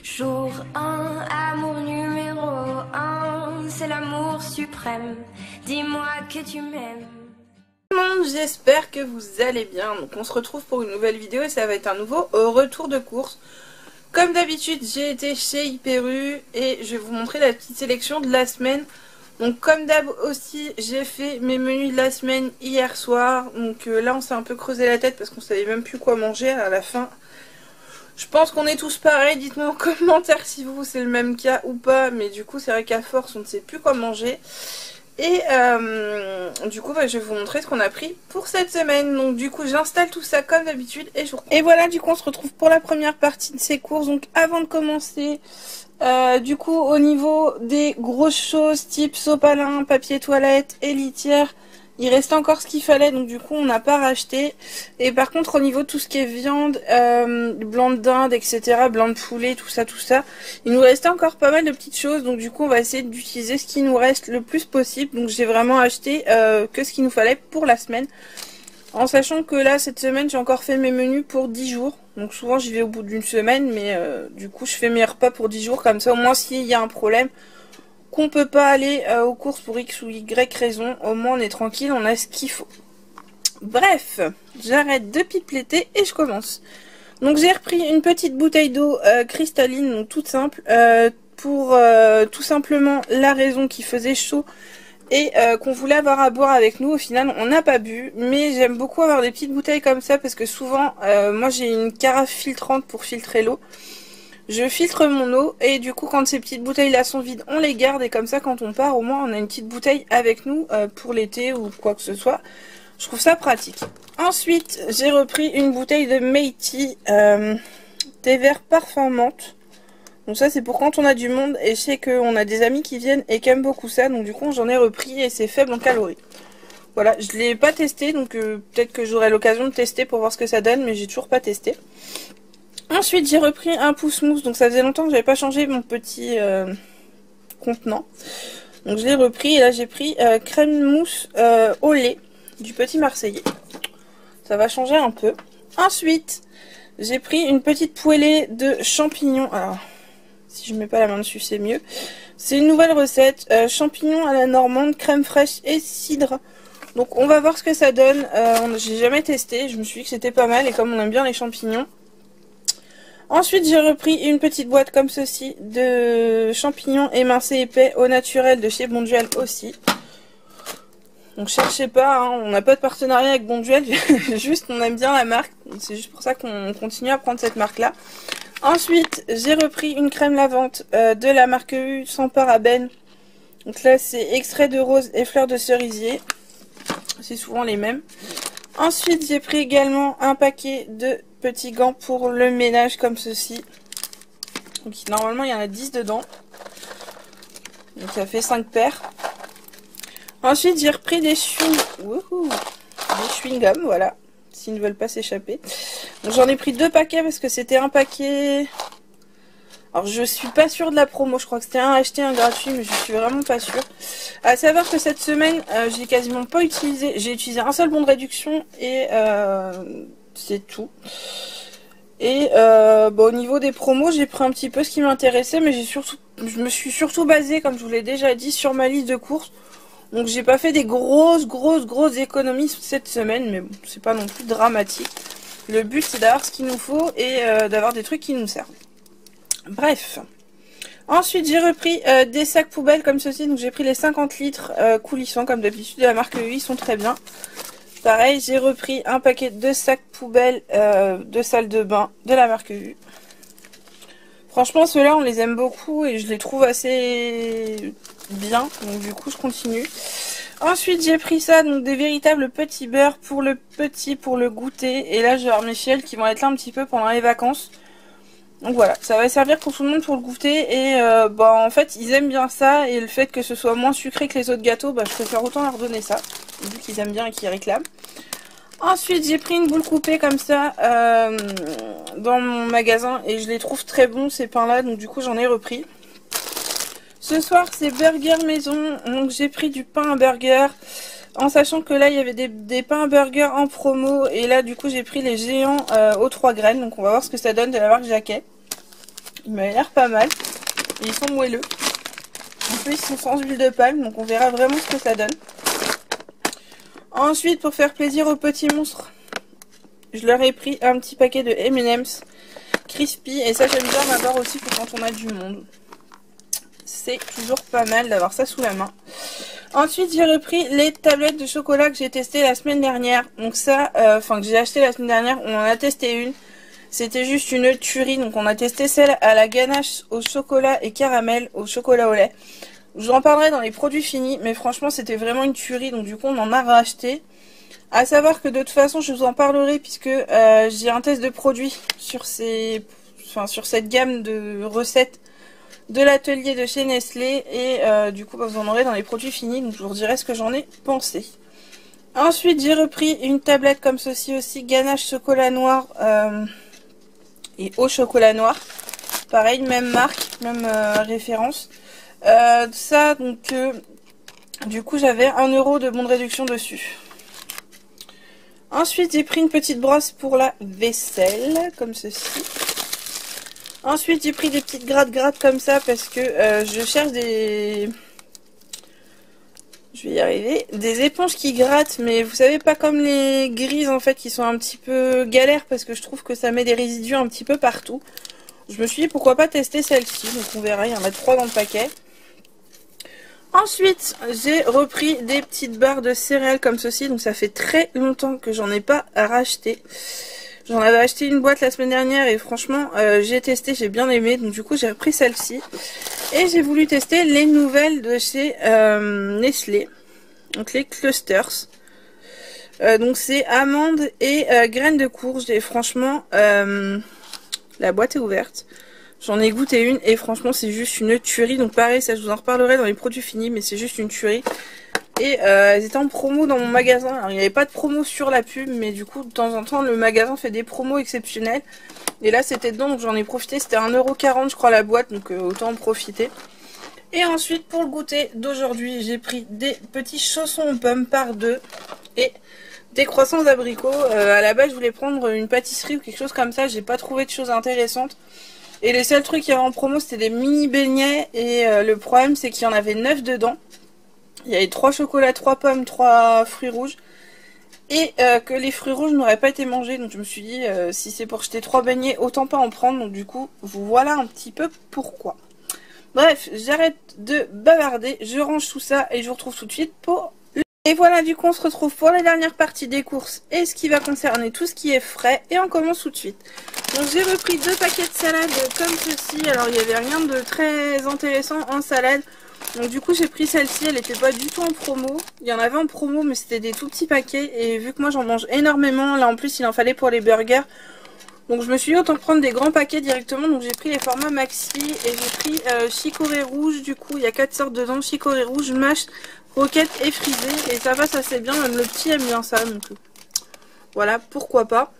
Jour 1, amour numéro 1, c'est l'amour suprême. Dis-moi que tu m'aimes. Tout le monde, j'espère que vous allez bien. Donc on se retrouve pour une nouvelle vidéo et ça va être un nouveau retour de course. Comme d'habitude, j'ai été chez Hyper U et je vais vous montrer la petite sélection de la semaine. Donc comme d'hab aussi, j'ai fait mes menus de la semaine hier soir. Donc là on s'est un peu creusé la tête parce qu'on savait même plus quoi manger à la fin. Je pense qu'on est tous pareils, dites-moi en commentaire si vous c'est le même cas ou pas. Mais du coup c'est vrai qu'à force on ne sait plus quoi manger. Et du coup je vais vous montrer ce qu'on a pris pour cette semaine. Donc du coup j'installe tout ça comme d'habitude et je vous reprends. Et voilà, du coup on se retrouve pour la première partie de ces courses. Donc avant de commencer, du coup au niveau des grosses choses type sopalin, papier toilette et litière, il restait encore ce qu'il fallait, donc du coup on n'a pas racheté. Et par contre au niveau de tout ce qui est viande, blanc de dinde, etc., blanc de poulet, tout ça, il nous restait encore pas mal de petites choses. Donc du coup on va essayer d'utiliser ce qui nous reste le plus possible. Donc j'ai vraiment acheté que ce qu'il nous fallait pour la semaine. En sachant que là cette semaine j'ai encore fait mes menus pour 10 jours. Donc souvent j'y vais au bout d'une semaine, mais du coup je fais mes repas pour 10 jours. Comme ça au moins s'il y a un problème, qu'on peut pas aller aux courses pour X ou Y raison, au moins on est tranquille, on a ce qu'il faut. Bref, j'arrête de pipeleter et je commence. Donc j'ai repris une petite bouteille d'eau cristalline, donc toute simple, pour tout simplement la raison qu'il faisait chaud et qu'on voulait avoir à boire avec nous. Au final on n'a pas bu, mais j'aime beaucoup avoir des petites bouteilles comme ça parce que souvent moi j'ai une carafe filtrante pour filtrer l'eau. Je filtre mon eau et du coup quand ces petites bouteilles là sont vides on les garde, et comme ça quand on part au moins on a une petite bouteille avec nous pour l'été ou quoi que ce soit. Je trouve ça pratique. Ensuite j'ai repris une bouteille de Meiti thé vert parfum menthe. Donc ça c'est pour quand on a du monde, et je sais qu'on a des amis qui viennent et qui aiment beaucoup ça, donc du coup j'en ai repris et c'est faible en calories. Voilà, je l'ai pas testé, donc peut-être que j'aurai l'occasion de tester pour voir ce que ça donne, mais j'ai toujours pas testé. Ensuite j'ai repris un pouce-mousse, donc ça faisait longtemps que j'avais pas changé mon petit contenant. Donc je l'ai repris et là j'ai pris crème mousse au lait du Petit Marseillais. Ça va changer un peu. Ensuite j'ai pris une petite poêlée de champignons. Alors si je mets pas la main dessus c'est mieux. C'est une nouvelle recette, champignons à la normande, crème fraîche et cidre. Donc on va voir ce que ça donne. J'ai jamais testé, je me suis dit que c'était pas mal et comme on aime bien les champignons. Ensuite j'ai repris une petite boîte comme ceci de champignons émincés épais au naturel de chez Bonduelle aussi. Donc cherchez pas, hein, on n'a pas de partenariat avec Bonduelle, juste on aime bien la marque. C'est juste pour ça qu'on continue à prendre cette marque là. Ensuite j'ai repris une crème lavante de la marque U sans parabènes. Donc là c'est extrait de rose et fleurs de cerisier. C'est souvent les mêmes. Ensuite j'ai pris également un paquet de petits gants pour le ménage comme ceci. Donc normalement il y en a 10 dedans. Donc ça fait 5 paires. Ensuite j'ai repris des chewing-gums, voilà. S'ils ne veulent pas s'échapper. Donc j'en ai pris 2 paquets parce que c'était un paquet... Alors je suis pas sûre de la promo, je crois que c'était un acheté un gratuit, mais je suis vraiment pas sûre. À savoir que cette semaine j'ai quasiment pas utilisé, j'ai utilisé un seul bon de réduction et c'est tout. Et au niveau des promos j'ai pris un petit peu ce qui m'intéressait, mais je me suis surtout basée, comme je vous l'ai déjà dit, sur ma liste de courses. Donc j'ai pas fait des grosses économies cette semaine, mais bon, c'est pas non plus dramatique. Le but c'est d'avoir ce qu'il nous faut et d'avoir des trucs qui nous servent. Bref, ensuite j'ai repris des sacs poubelles comme ceci. Donc j'ai pris les 50 litres coulissants comme d'habitude de la marque U, ils sont très bien. Pareil, j'ai repris un paquet de sacs poubelles de salle de bain de la marque U. Franchement ceux-là on les aime beaucoup et je les trouve assez bien, donc du coup je continue. Ensuite j'ai pris ça, donc des véritables petits beurres pour le goûter. Et là je vais avoir mes filles qui vont être là un petit peu pendant les vacances. Donc voilà, ça va servir pour tout le monde pour le goûter. Et en fait ils aiment bien ça, et le fait que ce soit moins sucré que les autres gâteaux, je préfère autant leur donner ça, vu qu'ils aiment bien et qu'ils réclament. Ensuite j'ai pris une boule coupée comme ça dans mon magasin et je les trouve très bons ces pains là, donc du coup j'en ai repris. Ce soir c'est burger maison, donc j'ai pris du pain à burger. En sachant que là il y avait des pains burger en promo, et là du coup j'ai pris les géants aux 3 graines, donc on va voir ce que ça donne de la marque Jacquet. Il m'a l'air pas mal. Et ils sont moelleux. En plus, ils sont sans huile de palme, donc on verra vraiment ce que ça donne. Ensuite, pour faire plaisir aux petits monstres, je leur ai pris un petit paquet de M&M's crispy. Et ça, j'aime bien l'avoir aussi pour quand on a du monde. C'est toujours pas mal d'avoir ça sous la main. Ensuite, j'ai repris les tablettes de chocolat que j'ai testées la semaine dernière. Donc ça, que j'ai acheté la semaine dernière, on en a testé une. C'était juste une tuerie. Donc on a testé celle à la ganache au chocolat et caramel au chocolat au lait. Je vous en parlerai dans les produits finis, mais franchement c'était vraiment une tuerie. Donc du coup on en a racheté. À savoir que de toute façon je vous en parlerai puisque j'ai un test de produits sur cette gamme de recettes de l'atelier de chez Nestlé. Et du coup vous en aurez dans les produits finis. Donc je vous redirai ce que j'en ai pensé. Ensuite j'ai repris une tablette comme ceci aussi, ganache chocolat noir et au chocolat noir. Pareil, même marque, même référence. Ça, donc, du coup, j'avais 1 € de bon de réduction dessus. Ensuite, j'ai pris une petite brosse pour la vaisselle, comme ceci. Ensuite, j'ai pris des petites gratte-gratte comme ça, parce que je cherche des... Je vais y arriver. Des éponges qui grattent, mais vous savez, pas comme les grises, en fait, qui sont un petit peu galères, parce que je trouve que ça met des résidus un petit peu partout. Je me suis dit, pourquoi pas tester celle-ci. Donc, on verra, il y en a 3 dans le paquet. Ensuite, j'ai repris des petites barres de céréales comme ceci. Donc, ça fait très longtemps que j'en ai pas racheté. J'en avais acheté une boîte la semaine dernière et franchement, j'ai testé, j'ai bien aimé. Donc, du coup, j'ai repris celle-ci. Et j'ai voulu tester les nouvelles de chez Nestlé. Donc, les clusters. Donc, c'est amandes et graines de courge. Et franchement, la boîte est ouverte. J'en ai goûté une et franchement c'est juste une tuerie. Donc pareil, ça je vous en reparlerai dans les produits finis, mais c'est juste une tuerie. Et elles étaient en promo dans mon magasin. Alors il n'y avait pas de promo sur la pub, mais du coup de temps en temps le magasin fait des promos exceptionnelles. Et là c'était dedans, donc j'en ai profité. C'était 1,40 € je crois la boîte, donc autant en profiter. Et ensuite pour le goûter d'aujourd'hui, j'ai pris des petits chaussons aux pommes par 2 et des croissants d'abricots. À la base je voulais prendre une pâtisserie ou quelque chose comme ça, j'ai pas trouvé de choses intéressantes. Et les seuls trucs qu'il y avait en promo c'était des mini beignets. Et le problème c'est qu'il y en avait 9 dedans. Il y avait 3 chocolats, 3 pommes, 3 fruits rouges. Et que les fruits rouges n'auraient pas été mangés. Donc je me suis dit si c'est pour jeter 3 beignets autant pas en prendre. Donc du coup vous voilà un petit peu pourquoi. Bref, j'arrête de bavarder. Je range tout ça et je vous retrouve tout de suite pour... Et voilà, du coup on se retrouve pour la dernière partie des courses et ce qui va concerner tout ce qui est frais. Et on commence tout de suite. Donc j'ai repris 2 paquets de salade comme ceci. Alors il n'y avait rien de très intéressant en salade. Donc du coup j'ai pris celle-ci, elle n'était pas du tout en promo. Il y en avait en promo mais c'était des tout petits paquets. Et vu que moi j'en mange énormément, là en plus il en fallait pour les burgers. Donc je me suis dit autant prendre des grands paquets directement. Donc j'ai pris les formats maxi et j'ai pris chicorée rouge. Du coup il y a 4 sortes dedans, chicorée rouge, mâche, roquette et frisée. Et ça passe assez bien, même le petit aime bien ça. Donc voilà, pourquoi pas.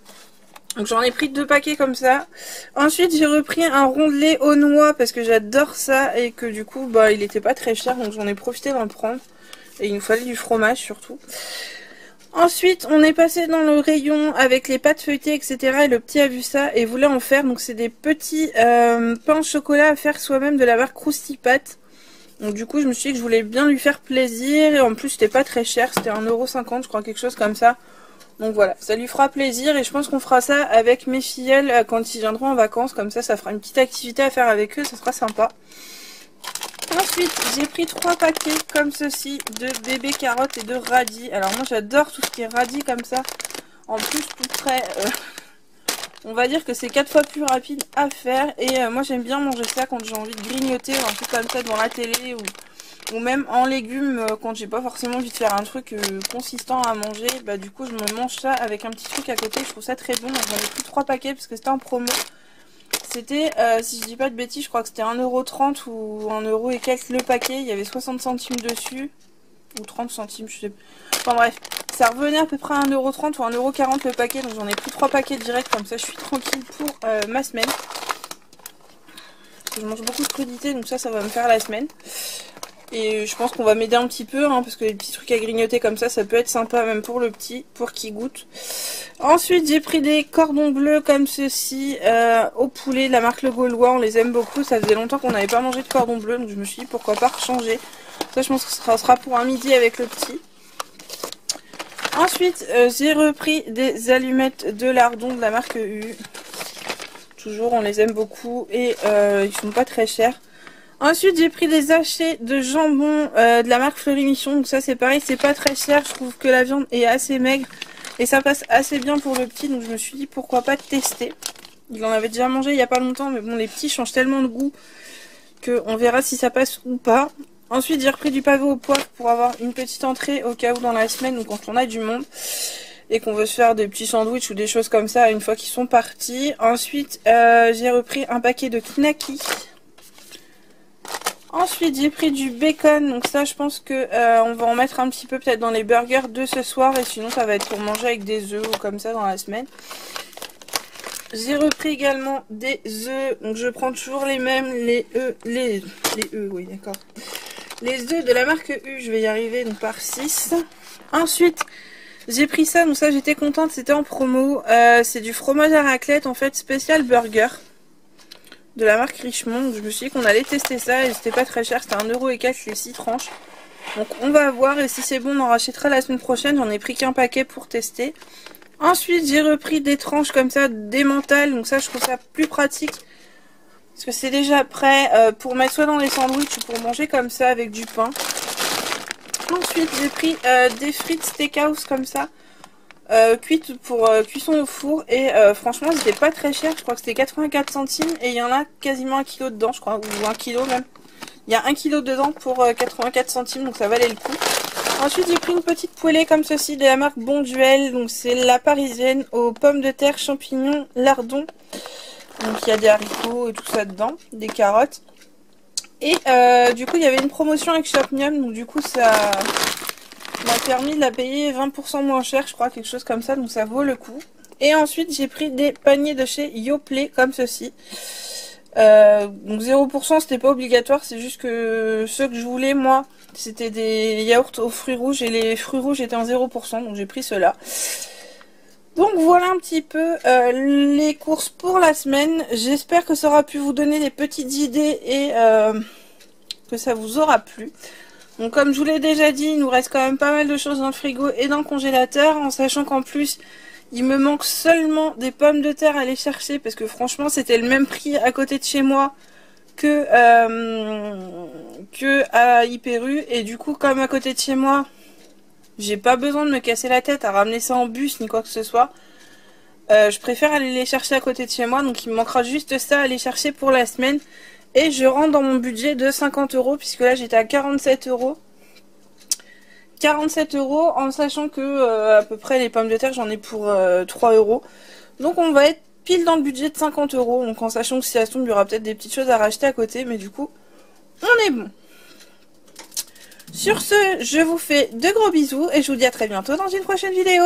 Donc j'en ai pris 2 paquets comme ça. Ensuite j'ai repris un rondelet aux noix parce que j'adore ça. Et que du coup bah il était pas très cher, donc j'en ai profité d'en prendre. Et il nous fallait du fromage surtout. Ensuite, on est passé dans le rayon avec les pâtes feuilletées, etc. Et le petit a vu ça et voulait en faire. Donc, c'est des petits pains au chocolat à faire soi-même de la marque Krusty Pat. Donc, du coup, je me suis dit que je voulais bien lui faire plaisir. Et en plus, c'était pas très cher. C'était 1,50 €, je crois, quelque chose comme ça. Donc, voilà, ça lui fera plaisir. Et je pense qu'on fera ça avec mes filleuls quand ils viendront en vacances. Comme ça fera une petite activité à faire avec eux. Ça sera sympa. Ensuite, j'ai pris 3 paquets comme ceci de bébé carottes et de radis. Alors moi j'adore tout ce qui est radis comme ça. En plus tout frais. On va dire que c'est 4 fois plus rapide à faire. Et moi j'aime bien manger ça quand j'ai envie de grignoter un peu comme ça devant la télé. Ou même en légumes quand j'ai pas forcément envie de faire un truc consistant à manger. Bah du coup je me mange ça avec un petit truc à côté. Je trouve ça très bon. Donc j'en ai pris 3 paquets parce que c'était en promo. C'était, si je dis pas de bêtises, je crois que c'était 1,30 € ou 1 € et quelques le paquet. Il y avait 60 centimes dessus. Ou 30 centimes, je sais pas. Enfin bref, ça revenait à peu près à 1,30 € ou 1,40 € le paquet. Donc j'en ai pris 3 paquets direct, comme ça je suis tranquille pour ma semaine. Parce que je mange beaucoup de crudités, donc ça va me faire la semaine. Et je pense qu'on va m'aider un petit peu, hein, parce que les petits trucs à grignoter comme ça peut être sympa même pour le petit, pour qu'il goûte. Ensuite, j'ai pris des cordons bleus comme ceci au poulet de la marque Le Gaulois. On les aime beaucoup. Ça faisait longtemps qu'on n'avait pas mangé de cordon bleu. Donc je me suis dit pourquoi pas changer. Ça, je pense que ça sera pour un midi avec le petit. Ensuite, j'ai repris des allumettes de lardon de la marque U. Toujours, on les aime beaucoup et ils sont pas très chers. Ensuite, j'ai pris des hachés de jambon de la marque Fleury Michon. Donc ça, c'est pareil, c'est pas très cher. Je trouve que la viande est assez maigre. Et ça passe assez bien pour le petit, donc je me suis dit pourquoi pas tester. Il en avait déjà mangé il n'y a pas longtemps, mais bon, les petits changent tellement de goût qu'on verra si ça passe ou pas. Ensuite, j'ai repris du pavé au poivre pour avoir une petite entrée au cas où dans la semaine ou quand on a du monde. Et qu'on veut se faire des petits sandwichs ou des choses comme ça une fois qu'ils sont partis. Ensuite, j'ai repris un paquet de Knacky. Ensuite, j'ai pris du bacon, donc ça je pense que on va en mettre un petit peu peut-être dans les burgers de ce soir et sinon ça va être pour manger avec des œufs ou comme ça dans la semaine. J'ai repris également des œufs, donc je prends toujours les mêmes, les œufs, oui d'accord. Les œufs de la marque U, je vais y arriver, donc par 6. Ensuite, j'ai pris ça, donc ça j'étais contente, c'était en promo. C'est du fromage à raclette en fait spécial burger. De la marque Richemont, donc je me suis dit qu'on allait tester ça et c'était pas très cher, c'était 1 € et quelques les 6 tranches. Donc on va voir et si c'est bon on en rachètera la semaine prochaine, j'en ai pris qu'un paquet pour tester. Ensuite j'ai repris des tranches comme ça d'emmental, donc ça je trouve ça plus pratique. Parce que c'est déjà prêt pour mettre soit dans les sandwichs ou pour manger comme ça avec du pain. Ensuite j'ai pris des frites steakhouse comme ça. Cuites pour cuisson au four et franchement c'était pas très cher, je crois que c'était 84 centimes et il y en a quasiment 1 kg dedans je crois, ou 1 kg même. Il y a 1 kg dedans pour 84 centimes donc ça valait le coup. Ensuite j'ai pris une petite poêlée comme ceci de la marque Bonduel, donc c'est la parisienne aux pommes de terre, champignons, lardons. Donc il y a des haricots et tout ça dedans, des carottes. Et du coup il y avait une promotion avec Shopmium, donc du coup ça m'a permis de la payer 20% moins cher, je crois, quelque chose comme ça, donc ça vaut le coup. Et ensuite, j'ai pris des paniers de chez Yoplait, comme ceci. Donc 0%, c'était pas obligatoire, c'est juste que ceux que je voulais, moi, c'était des yaourts aux fruits rouges, et les fruits rouges étaient en 0%, donc j'ai pris ceux-là. Donc voilà un petit peu les courses pour la semaine. J'espère que ça aura pu vous donner des petites idées et que ça vous aura plu. Donc comme je vous l'ai déjà dit, il nous reste quand même pas mal de choses dans le frigo et dans le congélateur, en sachant qu'en plus il me manque seulement des pommes de terre à aller chercher parce que franchement c'était le même prix à côté de chez moi que à Hyper-U, et du coup comme à côté de chez moi j'ai pas besoin de me casser la tête à ramener ça en bus ni quoi que ce soit, je préfère aller les chercher à côté de chez moi, donc il me manquera juste ça à aller chercher pour la semaine. Et je rentre dans mon budget de 50 €, puisque là j'étais à 47 €. 47 € en sachant que à peu près les pommes de terre j'en ai pour 3 €. Donc on va être pile dans le budget de 50 €. Donc en sachant que si ça se tombe il y aura peut-être des petites choses à racheter à côté, mais du coup on est bon. Sur ce, je vous fais de gros bisous et je vous dis à très bientôt dans une prochaine vidéo.